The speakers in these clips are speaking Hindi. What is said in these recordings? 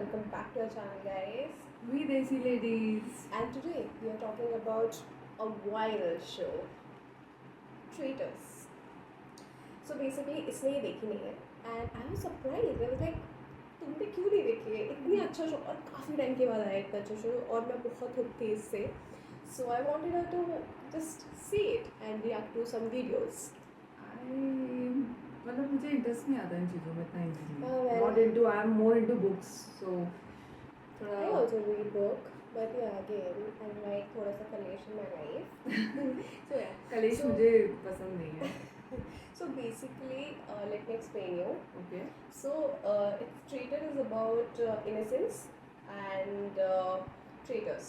welcome back to our channel, guys. We Desi ladies. And today we are talking about a viral show, Traitors. So basically, इसने ये देखी नहीं है, and I was surprised. I was like, तुमने क्यों नहीं देखी है? इतनी अच्छा शो और काफ़ी टाइम के बाद आया इतना अच्छा शो और मैं बहुत hooked थी इससे. So I wanted her to just see it and react to some videos. मतलब मुझे इंटरेस्ट नहीं आता इन चीज़ों में इतना easily. Not into. I am more into books. So I also read book, but yeah, again, I like थोड़ा सा कलेश in my life. So yeah. कलेश मुझे पसंद नहीं है. So basically, let me explain you. Okay. So it's Traitor is about innocence and traitors.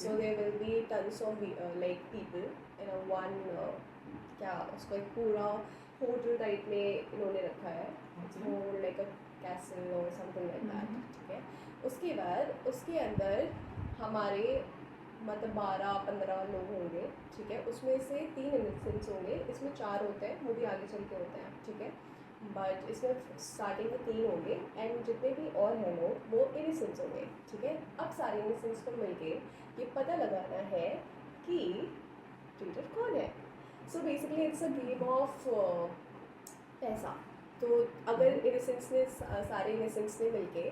So there will be tons of like people in a one क्या उसको एक पूरा होटल टाइप में इन्होंने रखा है. वो like a castle or something like that. ठीक है. उसके बाद उसके अंदर हमारे मतलब 12-15 लोग होंगे. ठीक है. उसमें से 3 इनोसेंट्स होंगे. इसमें 4 होते हैं, वो भी आगे चल के होते हैं. ठीक है. बट इसमें स्टार्टिंग में 3 होंगे एंड जितने भी और हैं लोग वो इनोसेंट्स होंगे. ठीक है. अब सारे इनोसेंट्स को मिलके ये पता लगाना है कि ट्रेटर कौन है. So basically it's a game of पैसा. तो अगर इनोसेंट्स ने सारे इनोसेंट्स ने मिलके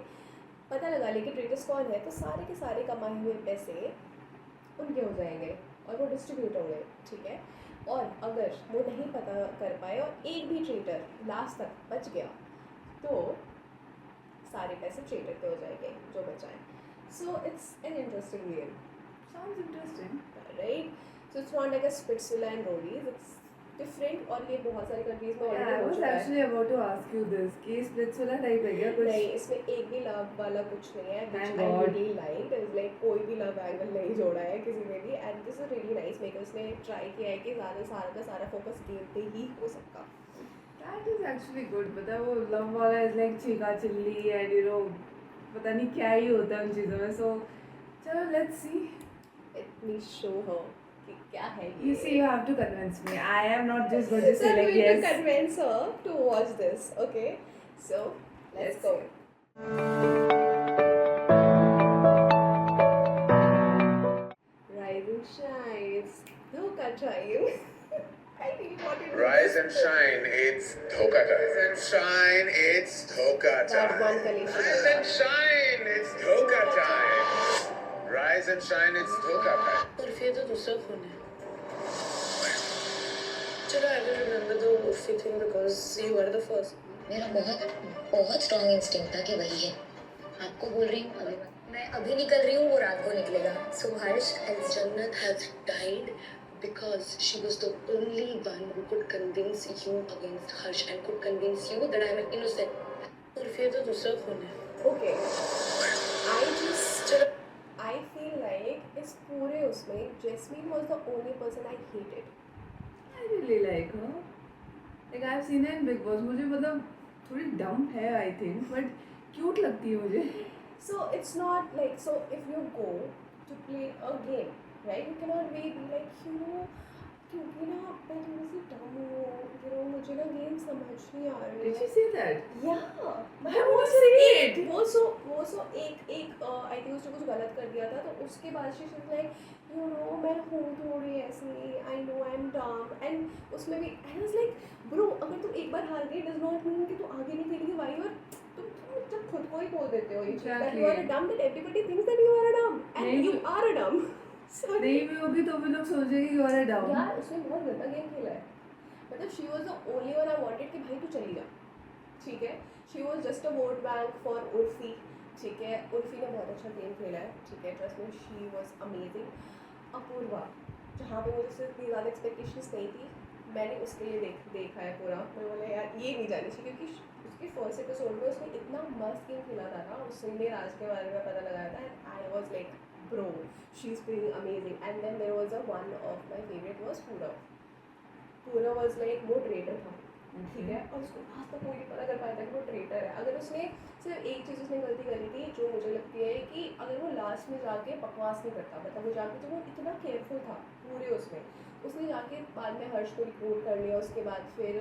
पता लगा ले कि ट्रेटर्स कौन है तो सारे के सारे कमाए हुए पैसे उनके हो जाएंगे और वो डिस्ट्रीब्यूट होंगे. ठीक है. और अगर वो नहीं पता कर पाए और एक भी ट्रेटर लास्ट तक बच गया तो सारे पैसे ट्रेटर के हो जाएंगे जो बचाएं. So it's an interesting game. Sounds interesting. Right. So it's not like a Splitsvilla and Roadies. It's different और ये बहुत सारी कंट्रीज में I ऑलरेडी हो was चुका है. actually about to ask you this. कि Splitsvilla type है क्या कुछ? नहीं, इसमें एक भी लव वाला कुछ नहीं है. Thank I God. really liked. It was like कोई भी लव एंगल नहीं जोड़ा है किसी ने भी. And this is really nice makers ने ट्राई किया है कि सारा का सारा फोकस गेम पे ही हो सकता. That is actually good. पता है वो love वाला is like Chica chilli and you know पता नहीं क्या ही होता है उन चीज़ों में. So चलो let's see. Let me show her कि क्या है ये. You see, you have to convince me. I am not just going to So say I'm like going yes. to convince her to watch this. Okay. So let's go. Rise and shine. It's Dhoka time. I really wanted to Rise and shine, it's Dhoka time. Rise and shine, it's Dhoka That one time. Kalesh. Rise and shine, it's Dhoka time. Rise and shine, it's Dhoka time. Urfi तो दूसरा खून है. चलो I will remember the Urfi thing because you were the first. मेरा बहुत स्ट्रॉन्ग इंस्टिंक्ट था कि वही है. आपको बोल रही हूँ अभी मैं अभी निकल रही हूँ वो रात को निकलेगा. So Harsh and Jannat has died because she was the only one who could convince you against Harsh and could convince you that I am innocent. Urfi तो दूसरा खून है. Okay. I feel like इस पूरे उसमें Jasmine was the only person I hated. I really like her. Like I've seen her in Big Boss. मुझे मतलब थोड़ी dumb है I think, but cute लगती है मुझे. So it's not like, so if you go to play a game, right, you cannot be like, you know, क्योंकि ना मैं थोड़ी सी dumb हूँ, you know, मुझे ना game समझ नहीं आ रही Did है. she say that? Yeah. I want to see it. वो सो एक I think उसने कुछ गलत कर दिया था तो उसके बाद she was like, you know, मैं हूँ थोड़ी ऐसी, I know I'm dumb. And उसमें भी I was like, bro, अगर तुम एक बार हार गए does not mean कि तू आगे नहीं खेलेगी. Why you are तुम जब खुद को ही बोल देते हो ये चीज़ that you are a dumb, that everybody thinks that you are a dumb and you are a dumb. नहीं भी होगी तो भी लोग सोचेंगे कि you are a dumb. यार उसने बहुत गंदा गेम खेला है. मतलब she was the only one I wanted कि भाई तू चली जा. ठीक है. She was just a vote bank for Urfi. ठीक है. उर्फी ने बहुत अच्छा गेम खेला है. ठीक है. Trust me, she was amazing. Apoorva जहाँ पे मुझे सिर्फ इतनी ज़्यादा एक्सपेक्टेशंस नहीं थी मैंने उसके लिए देखा है पूरा. मैं बोला यार ये नहीं जानी चाहिए क्योंकि उसके फर्स्ट एपिसोड में उसने इतना मस्त गेम खेला था ना. उसने राज के बारे में पता लगाया था and I was like bro she is playing amazing. And then there was a one of my favourite was पूरा वाज लाइक वो ट्रेटर था. ठीक है. और उसको आज तक कोई नहीं पता कर पाया था कि वो ट्रेटर है. अगर उसने सिर्फ एक चीज़ उसने गलती करी थी जो मुझे लगती है कि अगर वो लास्ट में जाके बकवास नहीं करता. मतलब वो जाके जो वो इतना केयरफुल था पूरे उसने जाके बाद में हर्ष को रिक्रूट कर लिया. उसके बाद फिर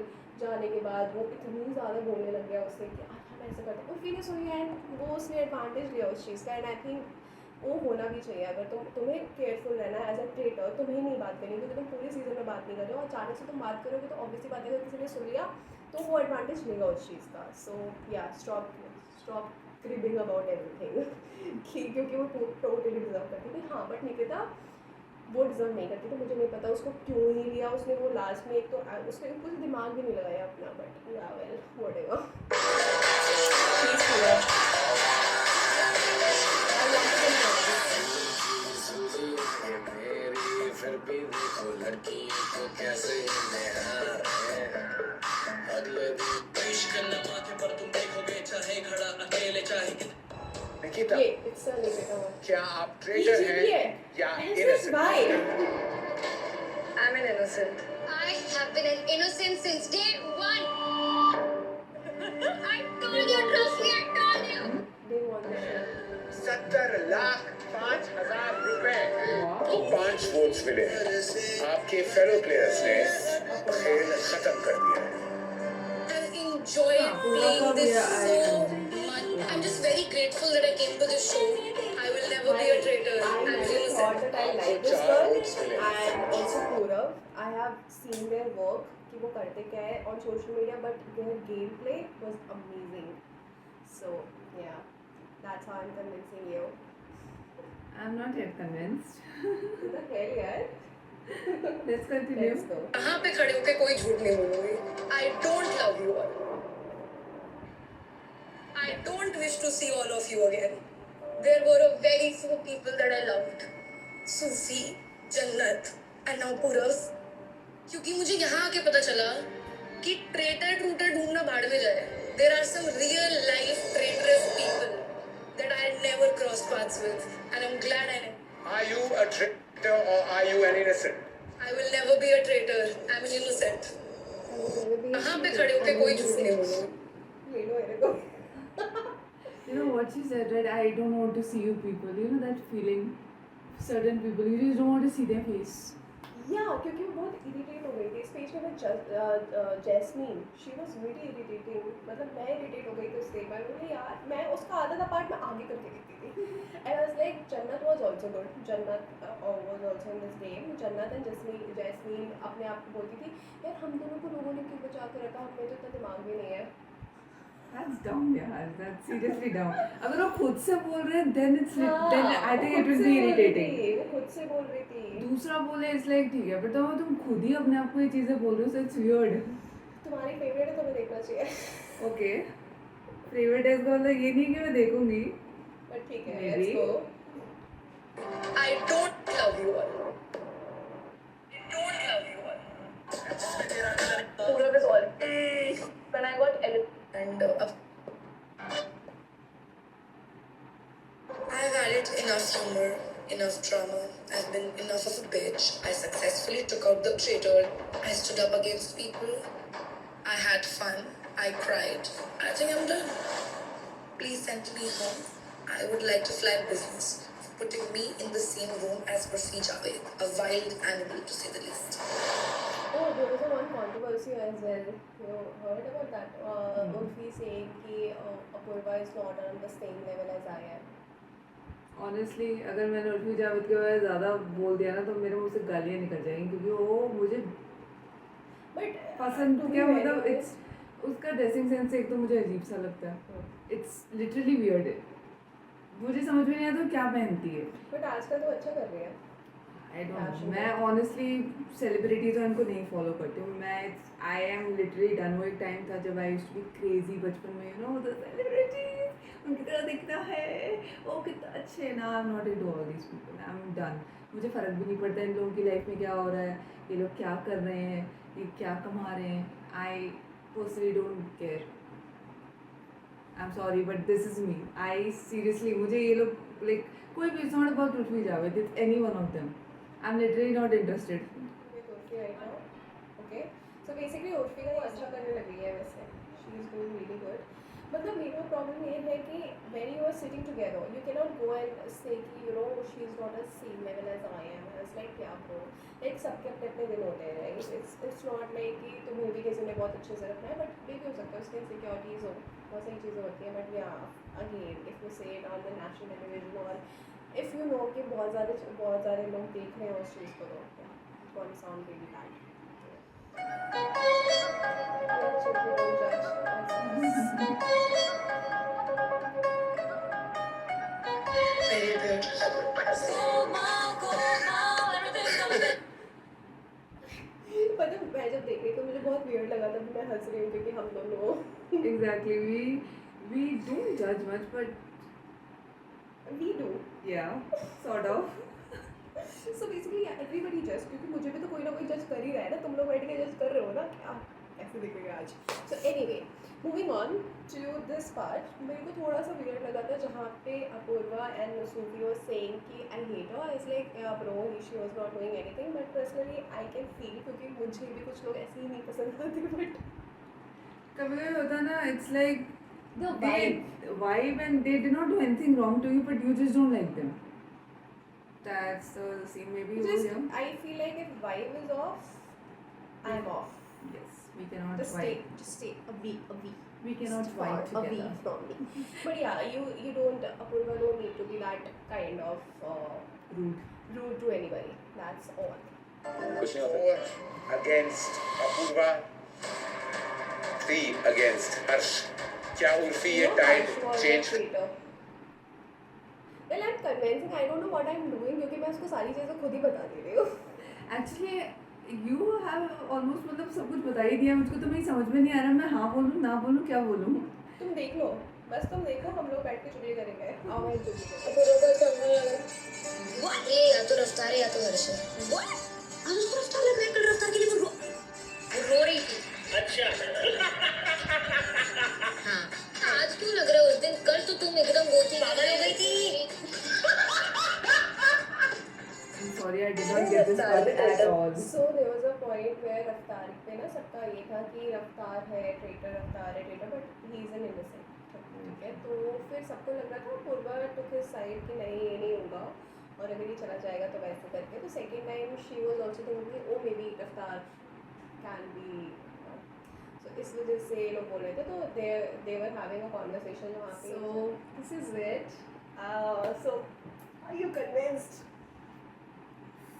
जाने के बाद वो इतनी ज़्यादा बोलने लग गया उससे कि ऐसे करते हैं उर्फी ने सुनी एंड वो उसने एडवांटेज लिया उस चीज़ का एंड आई थिंक वो होना भी चाहिए। अगर तुम्हें केयरफुल रहना है एज अ ट्रेटर, तुम्हें नहीं बात करनी क्योंकि तुम पूरे सीजन में बात नहीं कर रहे हो और अचानक से तुम बात करोगे तो ऑब्वियसली बात है अगर किसी ने सुन लिया तो वो एडवांटेज लेगा उस चीज़ का। सो या स्टॉप क्रिबिंग अबाउट एवरीथिंग कि क्योंकि वो टोटली डिजर्व करती थी। हाँ बट निकिता वो डिजर्व नहीं करती तो मुझे नहीं पता उसको क्यों ही लिया उसने। वो लास्ट में एक तो उसने कुछ दिमाग भी नहीं लगाया अपना बट या वेल व्हाटएवर प्लीज किया। मेरी फिर भी देखो लड़की को कैसे निहार है। अगले दिन इश्क नमा के पर तुम देखोगे चाहे खड़ा अकेले चाहे निकिता ये इट्स अ निकिता वन। क्या आप ट्रेटर हैं या innocent? I'm an innocent. I have been an innocent since day one. I told you, Trophy, I told you. They want the show. 70,05,000 रुपए Wow. को 5 वोट्स मिले। आपके फेलो प्लेयर्स ने खेल खत्म कर दिया है। I've enjoyed playing this so much. I'm just very grateful that I came to this show. I will never be a traitor. I I'm never innocent. thought that I like this girl and also Purav. I have seen their work कि वो करते क्या है on social media but their gameplay was amazing. So yeah, that's how I'm convincing you. I'm not yet convinced. What the hell यार? Let's continue. Let's go. यहाँ पे खड़े होके कोई झूठ नहीं बोलूंगी. I don't love you all. I don't wish to see all of you again. There were a very few people that I loved. Sufi, Jannat, and now Purav. क्योंकि मुझे यहाँ आके पता चला कि ट्रेटर ट्रूटर ढूंढना भाड़ में जाए. There are some real life traitorous people that I never crossed paths with, and I'm glad I never. Are you a traitor or are you an innocent? I will never be a traitor. I'm an innocent. यहाँ पे खड़े होके कोई झूठ नहीं बोलूंगी. ले लो मेरे को. You know what she said, right? I don't want to see you people. You know that feeling? Certain people, you just don't want to see their face. Yeah, क्योंकि वो बहुत इरिटेट हो गई थी स्पेशली में jasmine. She was really irritating. मतलब मैं इरिटेट हो गई थी उससे. मैं बोली यार मैं उसका आधा दा पार्ट मैं आगे करके देखती थी. एंड आई वाज लाइक जन्नत वाज आल्सो गुड. जन्नत was also in this game. जन्नत एंड जैस्मीन अपने आप को बोलती थी यार हम दोनों को लोगों ने क्यों बचा के रखा, हमें तो इतना दिमाग भी नहीं है. That's dumb, yeah. That's seriously dumb. अगर वो खुद से बोल रहे हैं, then I think it will be irritating. वो खुद से बोल रही थी. दूसरा बोले it's like ठीक है, but तुम खुद ही अपने आप को ये चीजें बोल रहे हो, so it's weird. तुम्हारी फेवरेट है, तुम्हें देखना चाहिए. Okay. Favorite है इसका मतलब ये नहीं कि मैं देखूंगी. बट ठीक है, Maybe. let's go. I don't love you all. I don't love you all. Purav is all. When I got and I've added enough humor, enough drama. I've been enough of a bitch. I successfully took out the traitor. I stood up against people. I had fun. I cried. I think I'm done. Please send me home. I would like to fly business, putting me in the same room as Urfi Javed, a wild animal to say the least. Oh, there was a one controversy as well. You heard about that? Urfi saying कि Apurva is not on the same level as I am. Honestly, अगर मैंने उर्फी जावेद के बारे में ज़्यादा बोल दिया ना तो मेरे मुंह से गालियाँ निकल जाएंगी क्योंकि वो मुझे But पसंद to be क्या very मतलब honest- इट्स उसका ड्रेसिंग सेंस एक तो मुझे अजीब सा लगता है. It's literally weird. मुझे समझ में नहीं आता क्या पहनती है. But आजकल तो अच्छा कर रही है. I don't know. Fashion मैं ऑनेस्टली सेलिब्रिटी तो इनको नहीं फॉलो करती हूँ. मैं आई एम लिटरली डन. वो एक टाइम था जब I used to be crazy बचपन में, यू नो द सेलिब्रिटी उनकी तरह दिखता है, वो कितना अच्छे ना. I am not into all these people. I am done. मुझे फ़र्क भी नहीं पड़ता इन लोगों की लाइफ में क्या हो रहा है, ये लोग क्या कर रहे हैं, ये क्या कमा रहे हैं. I personally don't care. I am sorry but this is me. I seriously मुझे ये लोग लाइक कोई भी not about Urfi Javed, it's any one of them. I am literally not interested. With Urfi right now. Okay. So basically Urfi का वो अच्छा करने लगी है वैसे. She is doing really good. मतलब मेरा प्रॉब्लम ये है कि when you are sitting together, you cannot go and say कि you know she is not at same level as I am. It's like क्या bro. Like सबके अपने अपने दिन होते हैं, right? It's not like कि तुम्हें भी किसी ने बहुत अच्छे से रखना है, but maybe हो सकता है उसके insecurities हो बहुत सारी चीज़ें होती हैं, बट या अगेन इफ़ यू से it on the national television और इफ़ यू नो कि बहुत सारे लोग देख रहे हैं उस चीज़ को, तो कौन sound really bad. Very beautiful. मतलब मैं जब देख रही तो मुझे बहुत वियर्ड लगा था, मैं हंस रही हूँ क्योंकि हम दोनों Exactly. We don't judge much, but we do. yeah, sort of. So basically everybody जज, क्योंकि मुझे भी तो कोई ना कोई जज कर ही रहा है ना, तुम लोग बैठ के जज कर रहे हो ना क्या ऐसे दिखेगा आज। So anyway, moving on to this part, मेरे को थोड़ा सा वियर्ड लगा था जहाँ पे Apoorva and Sufi was saying कि I hate her, it's like bro she was not doing anything, but personally I can feel, क्योंकि मुझे भी कुछ लोग ऐसे ही नहीं पसंद आते, बट कभी होता ना, it's like the they vibe and they did not do anything wrong to you, but you just don't like them. That's the scene maybe over just here. I feel like if vibe is off, I'm off. Yes, we cannot Just vibe. stay a week. We cannot Just vibe far away together. from me. But yeah, you don't, Apurva don't need to be that kind of Rude. rude to anybody. That's all. कुछ नहीं होता। 4 against Apurva, 3 against Harsh. क्या उर्फी ये No, tide Harsh was a change? traitor. Well, I'm convincing. I don't know what I'm doing क्योंकि मैं उसको सारी चीज़ें खुद ही बता दे रही हूँ. Actually, you have almost मतलब सब कुछ बता ही दिया मुझको, तो मेरी समझ में नहीं आ रहा मैं हाँ बोलूँ ना बोलूँ क्या बोलूँ. तुम देख लो, बस तुम देखो, हम लोग बैठ के चुगली करेंगे. आओ मैं चुगली करेंगे. अपूर्वा को समझने लगा। ये या तो रफ्तार है या तो हर्ष है। आज उसको रफ्तार लग रहा है, कल रफ्तार के लिए वो रो रही थी। हाँ, आज क्यों लग रहा है, उस दिन कल तो तुम एकदम गोती पागल हो गई थी। I'm sorry, I did not get this part at all. So there was a point where रफ्तार पे ना सबका ये था कि रफ्तार है traitor, but he is an innocent. ठीक है, तो फिर सबको लग रहा था पूर्वा टुक हिज साइड कि नहीं ये नहीं होगा और अगर ये चला जाएगा तो वैसे करके. तो second time she was also thinking O may be रफ्तार कैन बी. सो इस वजह से ये लोग बोल रहे थे, तो दे वर हैविंग अ कॉन्वर्सेशन वहाँ पे. So this is it. So are you convinced?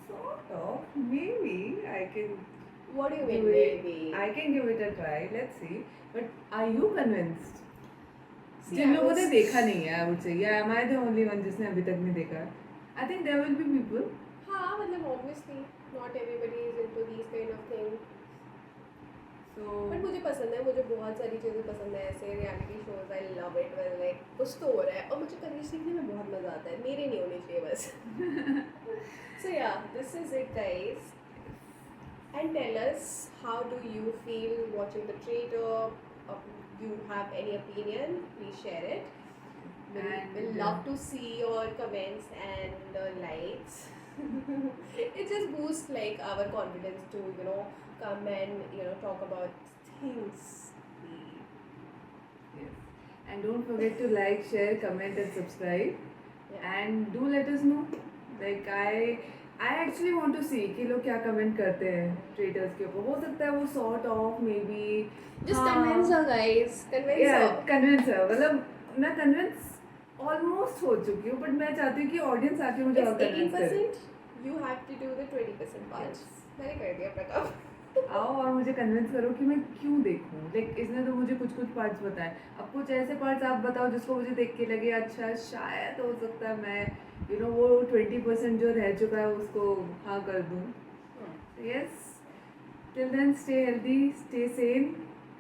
Sort of. Maybe I can What do you mean do it. maybe? I can give it a try. Let's see. But are you convinced? See, जिन I लोगों ने was- देखा नहीं है, I would say, yeah, am I the only one जिसने अभी तक नहीं देखा? I think there will be people. हाँ, मतलब obviously not everybody is into these kind of things. So but मुझे पसंद है, मुझे बहुत सारी चीज़ें पसंद है ऐसे reality shows. I love it well like कुछ तो हो रहा है और मुझे कन्विंस सीखने में बहुत मज़ा आता है. मेरे नहीं होने चाहिए बस. So yeah this is it guys. And tell us how do you feel watching the trailer. You have any opinion, please share it. And, We'll love to see your comments and likes. It just boosts like our confidence to come and talk about things. yes. And don't forget to like, share, comment, and subscribe. Yeah. And do let us know. Like I actually want to see कि लोग क्या कमेंट करते हैं ट्रेटर्स के ऊपर. हो सकता है वो sort of maybe Just convince her, guys. Convince yeah, her. convince her. मतलब मैं convince almost हो चुकी हूँ, but मैं चाहती हूँ कि audience आके मुझे और It's convince करे. 80%. You have to do the 20% part. मैंने कर दिया अपना काम. आओ और मुझे कन्विंस करो कि मैं क्यों देखूं. लाइक इसने तो मुझे कुछ पार्ट्स बताए, अब कुछ ऐसे पार्ट्स आप बताओ जिसको मुझे देख के लगे अच्छा शायद हो सकता है मैं वो 20% जो रह चुका है उसको हाँ कर दूं. Yes, till then stay healthy, stay sane,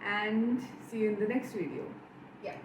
and see you in the next video. Yeah.